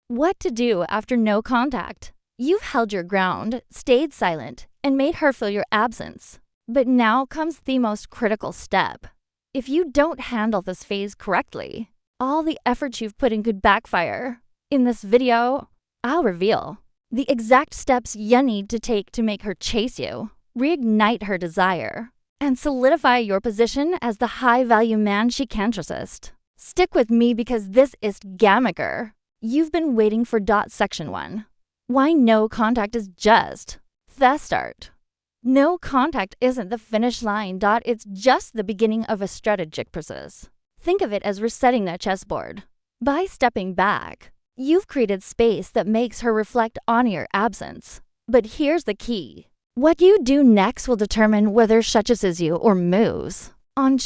What to do after no contact? You've held your ground, stayed silent, and made her feel your absence. But now comes the most critical step. If you don't handle this phase correctly, all the effort you've put in could backfire. In this video, I'll reveal the exact steps you need to take to make her chase you, reignite her desire, and solidify your position as the high-value man she can't resist. Stick with me because this is Gamaker. You've been waiting for Section 1. Why no contact is just the start. No contact isn't the finish line. It's just the beginning of a strategic process. Think of it as resetting that chessboard. By stepping back, you've created space that makes her reflect on your absence. But here's the key. What you do next will determine whether she chases you or moves.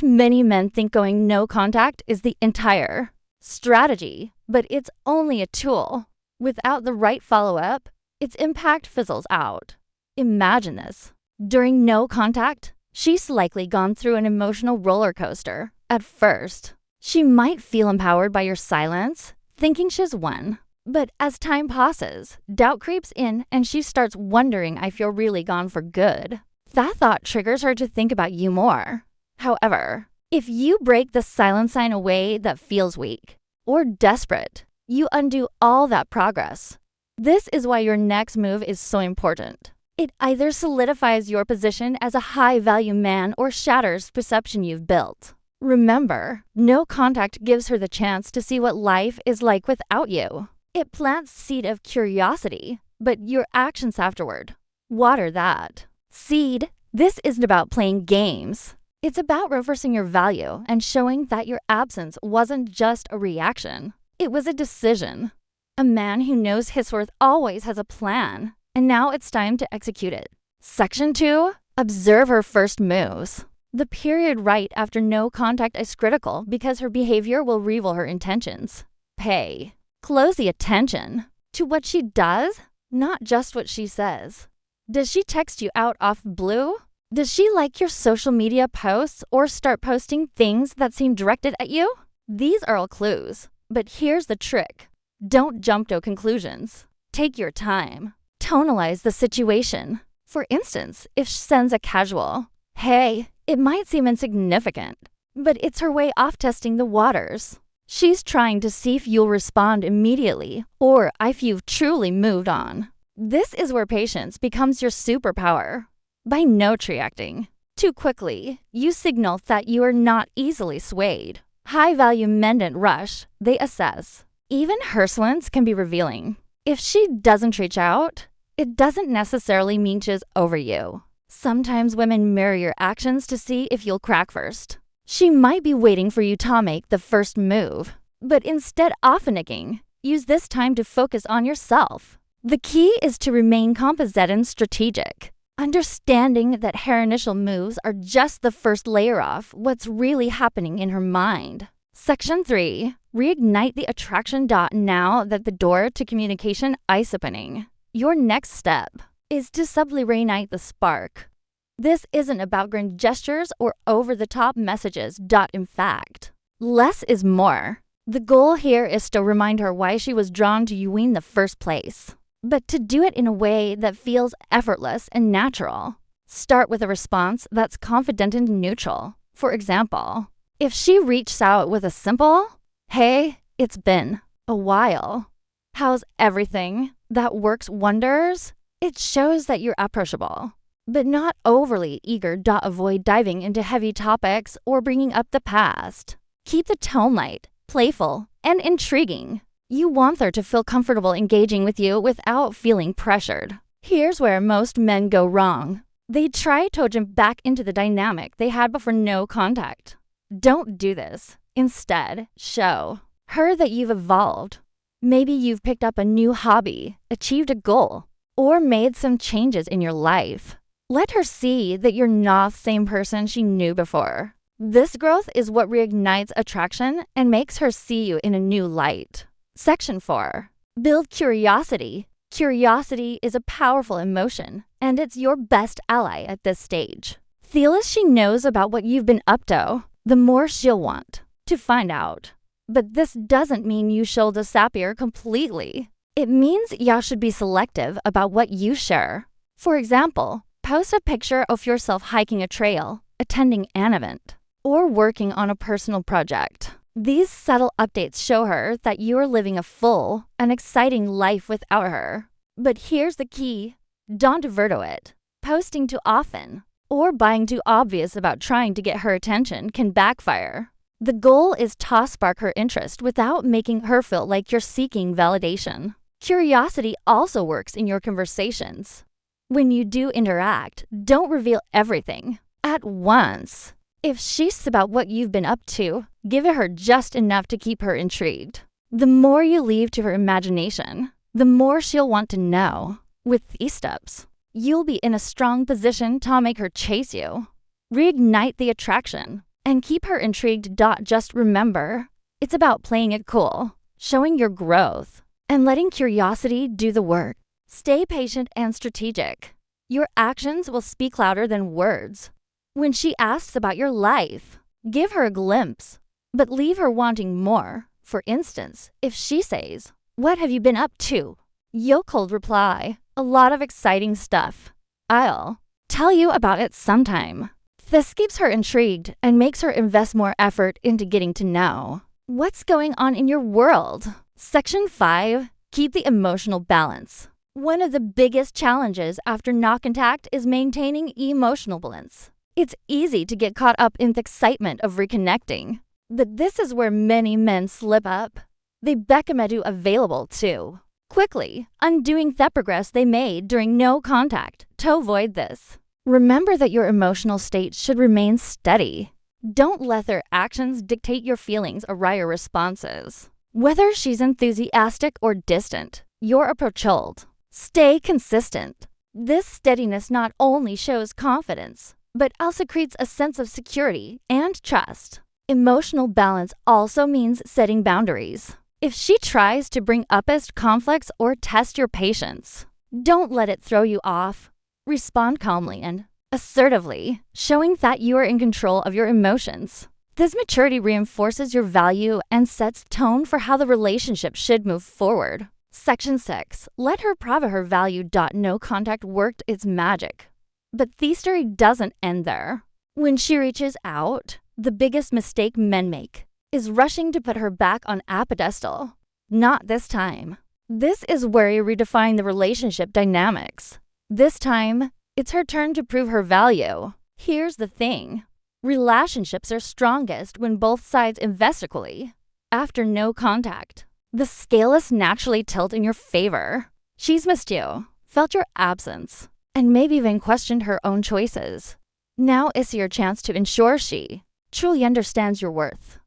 Many men think going no contact is the entire strategy, but it's only a tool. Without the right follow-up, its impact fizzles out. Imagine this. During no contact, she's likely gone through an emotional roller coaster. At first, she might feel empowered by your silence, thinking she's won. But as time passes, doubt creeps in and she starts wondering if you're really gone for good. That thought triggers her to think about you more. However, if you break the silent sign away that feels weak or desperate, you undo all that progress. This is why your next move is so important. It either solidifies your position as a high-value man or shatters perception you've built. Remember, no contact gives her the chance to see what life is like without you. It plants seed of curiosity, but your actions afterward water that seed. This isn't about playing games. It's about reversing your value and showing that your absence wasn't just a reaction. It was a decision. A man who knows his worth always has a plan, and now it's time to execute it. Section 2. Observe her first moves. The period right after no contact is critical because her behavior will reveal her intentions. Pay close attention to what she does, not just what she says. Does she text you out of blue? Does she like your social media posts or start posting things that seem directed at you? These are all clues. But here's the trick. Don't jump to conclusions. Take your time. Tonalize the situation. For instance, if she sends a casual, "Hey," it might seem insignificant, but it's her way of testing the waters. She's trying to see if you'll respond immediately or if you've truly moved on. This is where patience becomes your superpower. By not reacting too quickly, you signal that you are not easily swayed. High-value men don't rush, they assess. Even her silence can be revealing. If she doesn't reach out, it doesn't necessarily mean she's over you. Sometimes women mirror your actions to see if you'll crack first. She might be waiting for you to make the first move, but instead of panicking, use this time to focus on yourself. The key is to remain composite and strategic, understanding that her initial moves are just the first layer of what's really happening in her mind. Section 3. Reignite the attraction. Now that the door to communication is opening, your next step is to subtly reignite the spark. This isn't about grand gestures or over-the-top messages. In fact, less is more. The goal here is to remind her why she was drawn to you in the first place, but to do it in a way that feels effortless and natural. Start with a response that's confident and neutral. For example, if she reaches out with a simple, "Hey, it's been a while. How's everything?" that works wonders. It shows that you're approachable, but not overly eager. Avoid diving into heavy topics or bringing up the past. Keep the tone light, playful, and intriguing. You want her to feel comfortable engaging with you without feeling pressured. Here's where most men go wrong. They try to jump back into the dynamic they had before no contact. Don't do this. Instead, show her that you've evolved. Maybe you've picked up a new hobby, achieved a goal, or made some changes in your life. Let her see that you're not the same person she knew before. This growth is what reignites attraction and makes her see you in a new light. Section 4. Build curiosity. Curiosity is a powerful emotion, and it's your best ally at this stage. The less she knows about what you've been up to, the more she'll want to find out. But this doesn't mean you should disappear completely. It means y'all should be selective about what you share. For example, post a picture of yourself hiking a trail, attending an event, or working on a personal project. These subtle updates show her that you're living a full and exciting life without her. But here's the key. Don't overdo it. Posting too often or being too obvious about trying to get her attention can backfire. The goal is to spark her interest without making her feel like you're seeking validation. Curiosity also works in your conversations. When you do interact, don't reveal everything at once. If she's about what you've been up to, give it her just enough to keep her intrigued. The more you leave to her imagination, the more she'll want to know. With these steps, you'll be in a strong position to make her chase you. Reignite the attraction and keep her intrigued. Just remember, it's about playing it cool, showing your growth, and letting curiosity do the work. Stay patient and strategic. Your actions will speak louder than words. When she asks about your life, give her a glimpse, but leave her wanting more. For instance, if she says, "What have you been up to?" you'll cold reply, "A lot of exciting stuff. I'll tell you about it sometime." This keeps her intrigued and makes her invest more effort into getting to know what's going on in your world. Section 5. Keep the emotional balance. One of the biggest challenges after no contact is maintaining emotional balance. It's easy to get caught up in the excitement of reconnecting, but this is where many men slip up. They become too available too quickly, undoing the progress they made during no contact. To avoid this, remember that your emotional state should remain steady. Don't let their actions dictate your feelings or your responses. Whether she's enthusiastic or distant, your approach hold. Stay consistent. This steadiness not only shows confidence, but also creates a sense of security and trust. Emotional balance also means setting boundaries. If she tries to bring up conflicts or test your patience, don't let it throw you off. Respond calmly and assertively, showing that you are in control of your emotions. This maturity reinforces your value and sets tone for how the relationship should move forward. Section 6. Let her prove her value. No contact worked its magic. But the story doesn't end there. When she reaches out, the biggest mistake men make is rushing to put her back on a pedestal. Not this time. This is where you redefine the relationship dynamics. This time, it's her turn to prove her value. Here's the thing. Relationships are strongest when both sides invest equally. After no contact, the scale is naturally tilted in your favor. She's missed you, felt your absence, and maybe even questioned her own choices. Now is your chance to ensure she truly understands your worth.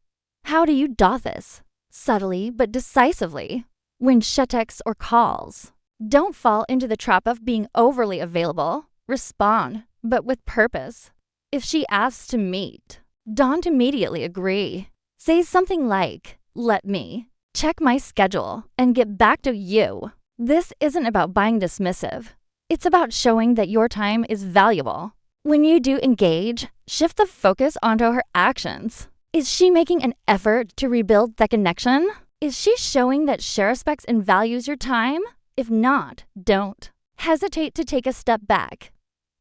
How do you do this? Subtly but decisively. When she texts or calls, don't fall into the trap of being overly available. Respond, but with purpose. If she asks to meet, don't immediately agree. Say something like, "Let me check my schedule and get back to you." This isn't about being dismissive. It's about showing that your time is valuable. When you do engage, shift the focus onto her actions. Is she making an effort to rebuild the connection? Is she showing that she respects and values your time? If not, don't hesitate to take a step back.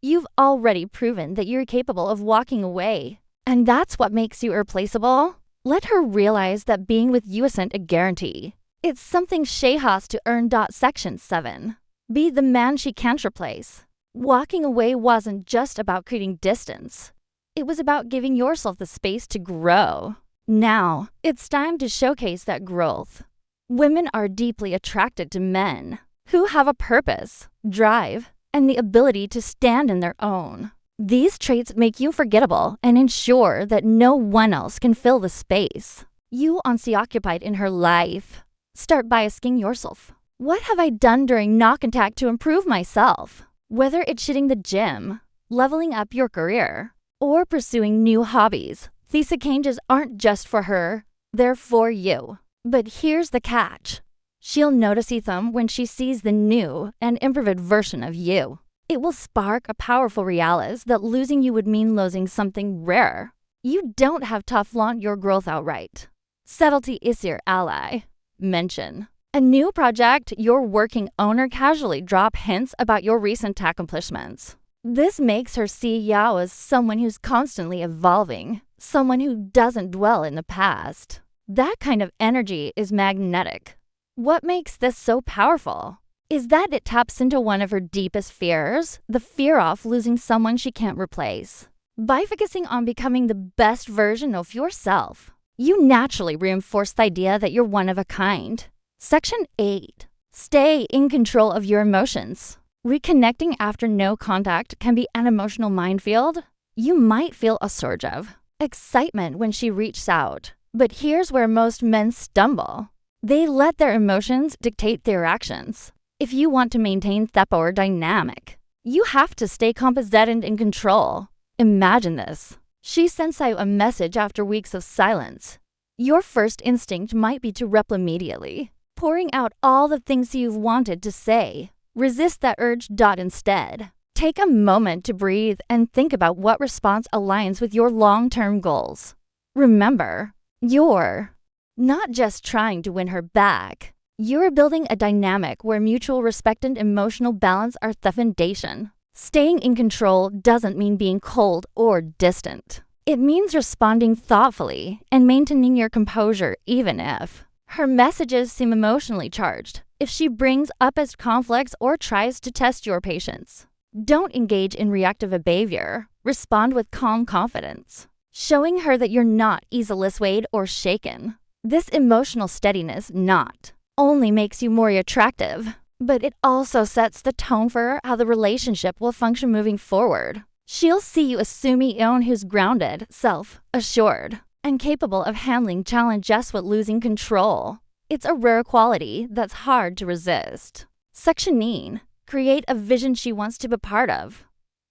You've already proven that you're capable of walking away, and that's what makes you irreplaceable. Let her realize that being with you isn't a guarantee. It's something she has to earn. Section 7. Be the man she can't replace. Walking away wasn't just about creating distance. It was about giving yourself the space to grow. Now, it's time to showcase that growth. Women are deeply attracted to men who have a purpose, drive, and the ability to stand in their own. These traits make you forgettable and ensure that no one else can fill the space. You aren't occupied in her life. Start by asking yourself, what have I done during no contact to improve myself? Whether it's hitting the gym, leveling up your career, or pursuing new hobbies, these changes aren't just for her, they're for you. But here's the catch. She'll notice them when she sees the new and improved version of you. It will spark a powerful realize that losing you would mean losing something rare. You don't have to flaunt your growth outright. Subtlety is your ally. Mention a new project your working owner casually drop hints about your recent accomplishments. This makes her see Yao as someone who's constantly evolving, someone who doesn't dwell in the past. That kind of energy is magnetic. What makes this so powerful is that it taps into one of her deepest fears, the fear of losing someone she can't replace. By focusing on becoming the best version of yourself, you naturally reinforce the idea that you're one of a kind. Section 8. Stay in control of your emotions. Reconnecting after no contact can be an emotional minefield. You might feel a surge of excitement when she reaches out, but here's where most men stumble. They let their emotions dictate their actions. If you want to maintain rapport dynamic, you have to stay composite and in control. Imagine this. She sends out a message after weeks of silence. Your first instinct might be to reply immediately, pouring out all the things you've wanted to say. Resist that urge. Instead, take a moment to breathe and think about what response aligns with your long-term goals. Remember, you're not just trying to win her back. You're building a dynamic where mutual respect and emotional balance are the foundation. Staying in control doesn't mean being cold or distant. It means responding thoughtfully and maintaining your composure even if her messages seem emotionally charged. If she brings up as conflicts or tries to test your patience, don't engage in reactive behavior. Respond with calm confidence, showing her that you're not easily swayed or shaken. This emotional steadiness not only makes you more attractive, but it also sets the tone for how the relationship will function moving forward. She'll see you as someone who's grounded, self-assured, and capable of handling challenge just with losing control. It's a rare quality that's hard to resist. Section 9. Create a vision she wants to be part of.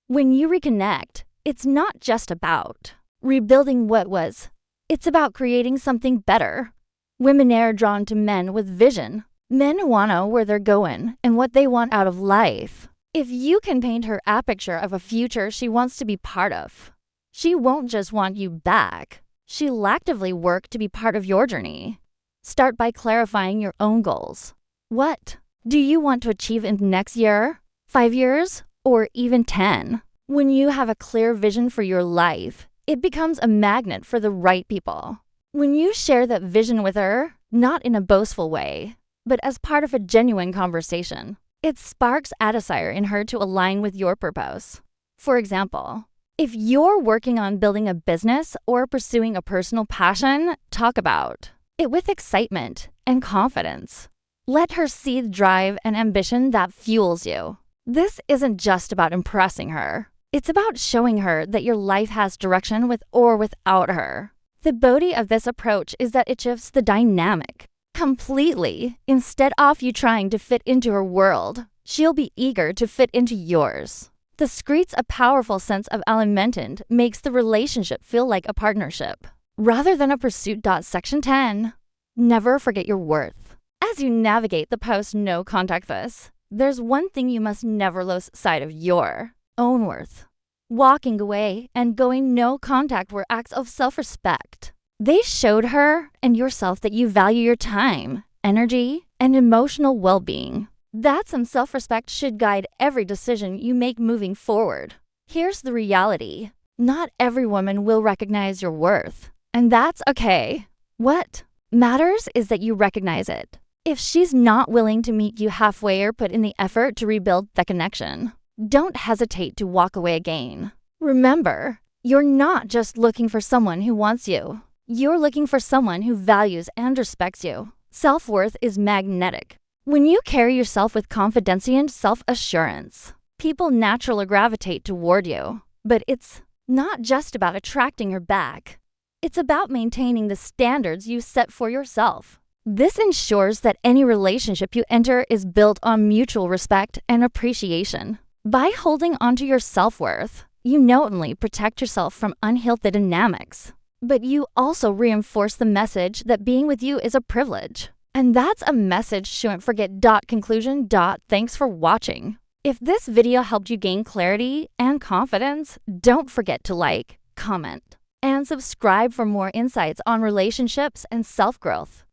When you reconnect, it's not just about rebuilding what was. It's about creating something better. Women are drawn to men with vision. Men want to know where they're going and what they want out of life. If you can paint her a picture of a future she wants to be part of, she won't just want you back. She'll actively work to be part of your journey. Start by clarifying your own goals. What do you want to achieve in the next year, 5 years, or even 10? When you have a clear vision for your life, it becomes a magnet for the right people. When you share that vision with her, not in a boastful way, but as part of a genuine conversation, it sparks a desire in her to align with your purpose. For example, if you're working on building a business or pursuing a personal passion, talk about it with excitement and confidence. Let her see the drive and ambition that fuels you. This isn't just about impressing her. It's about showing her that your life has direction with or without her. The beauty of this approach is that it shifts the dynamic completely. Instead of you trying to fit into her world, she'll be eager to fit into yours. This creates a powerful sense of alignment, makes the relationship feel like a partnership rather than a pursuit. Section 10. Never forget your worth. As you navigate the post-no contact phase, there's one thing you must never lose sight of: your own worth. Walking away and going no contact were acts of self-respect. They showed her and yourself that you value your time, energy, and emotional well-being. That some self-respect should guide every decision you make moving forward. Here's the reality. Not every woman will recognize your worth, and that's okay. What matters is that you recognize it. If she's not willing to meet you halfway or put in the effort to rebuild the connection, don't hesitate to walk away again. Remember, you're not just looking for someone who wants you. You're looking for someone who values and respects you. Self-worth is magnetic. When you carry yourself with confidence and self-assurance, people naturally gravitate toward you. But it's not just about attracting her back. It's about maintaining the standards you set for yourself. This ensures that any relationship you enter is built on mutual respect and appreciation. By holding onto your self-worth, you not only protect yourself from unhealthy dynamics, but you also reinforce the message that being with you is a privilege. And that's a message shouldn't forget. Conclusion. Thanks for watching. If this video helped you gain clarity and confidence, don't forget to like, comment, and subscribe for more insights on relationships and self-growth.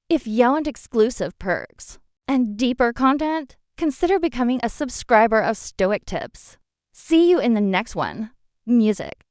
If you want exclusive perks and deeper content, consider becoming a subscriber of Stoic Tips. See you in the next one. Music.